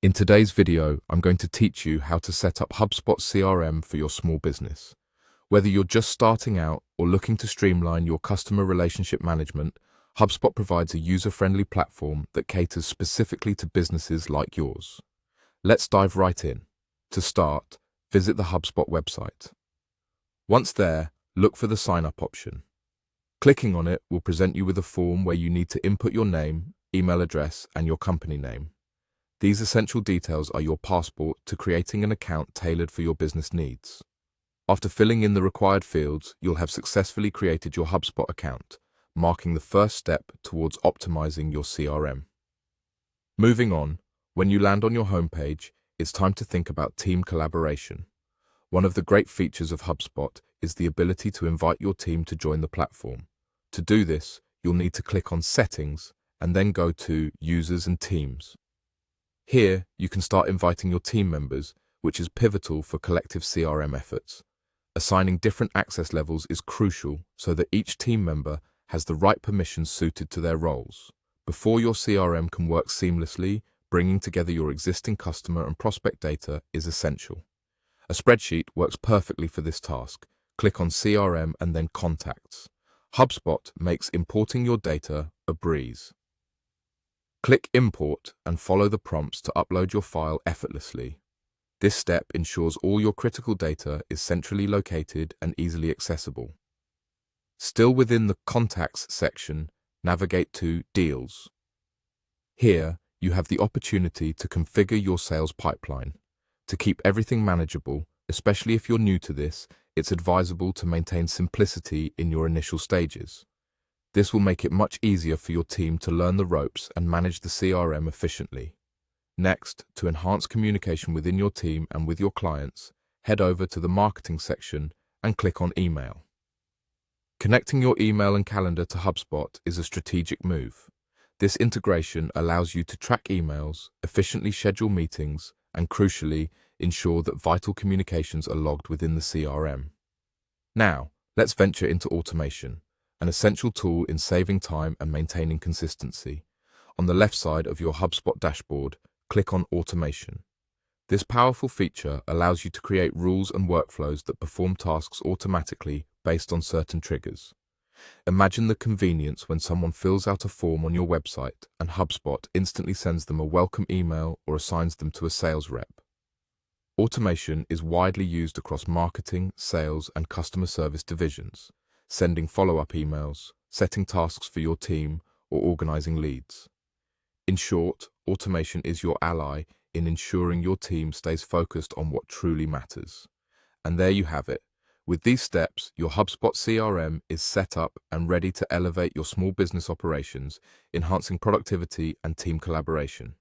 In today's video, I'm going to teach you how to set up HubSpot CRM for your small business. Whether you're just starting out or looking to streamline your customer relationship management, HubSpot provides a user-friendly platform that caters specifically to businesses like yours. Let's dive right in. To start, visit the HubSpot website. Once there, look for the sign-up option. Clicking on it will present you with a form where you need to input your name, email address, and your company name. These essential details are your passport to creating an account tailored for your business needs. After filling in the required fields, you'll have successfully created your HubSpot account, marking the first step towards optimizing your CRM. Moving on, when you land on your homepage, it's time to think about team collaboration. One of the great features of HubSpot is the ability to invite your team to join the platform. To do this, you'll need to click on Settings and then go to Users and Teams. Here, you can start inviting your team members, which is pivotal for collective CRM efforts. Assigning different access levels is crucial so that each team member has the right permissions suited to their roles. Before your CRM can work seamlessly, bringing together your existing customer and prospect data is essential. A spreadsheet works perfectly for this task. Click on CRM and then Contacts. HubSpot makes importing your data a breeze. Click Import and follow the prompts to upload your file effortlessly. This step ensures all your critical data is centrally located and easily accessible. Still within the Contacts section, navigate to Deals. Here, you have the opportunity to configure your sales pipeline. To keep everything manageable, especially if you're new to this, it's advisable to maintain simplicity in your initial stages. This will make it much easier for your team to learn the ropes and manage the CRM efficiently. Next, to enhance communication within your team and with your clients, head over to the Marketing section and click on Email. Connecting your email and calendar to HubSpot is a strategic move. This integration allows you to track emails, efficiently schedule meetings, and crucially, ensure that vital communications are logged within the CRM. Now, let's venture into automation, an essential tool in saving time and maintaining consistency. On the left side of your HubSpot dashboard, click on Automation. This powerful feature allows you to create rules and workflows that perform tasks automatically based on certain triggers. Imagine the convenience when someone fills out a form on your website and HubSpot instantly sends them a welcome email or assigns them to a sales rep. Automation is widely used across marketing, sales, and customer service divisions, sending follow-up emails, setting tasks for your team, or organizing leads. In short, automation is your ally in ensuring your team stays focused on what truly matters. And there you have it. With these steps, your HubSpot CRM is set up and ready to elevate your small business operations, enhancing productivity and team collaboration.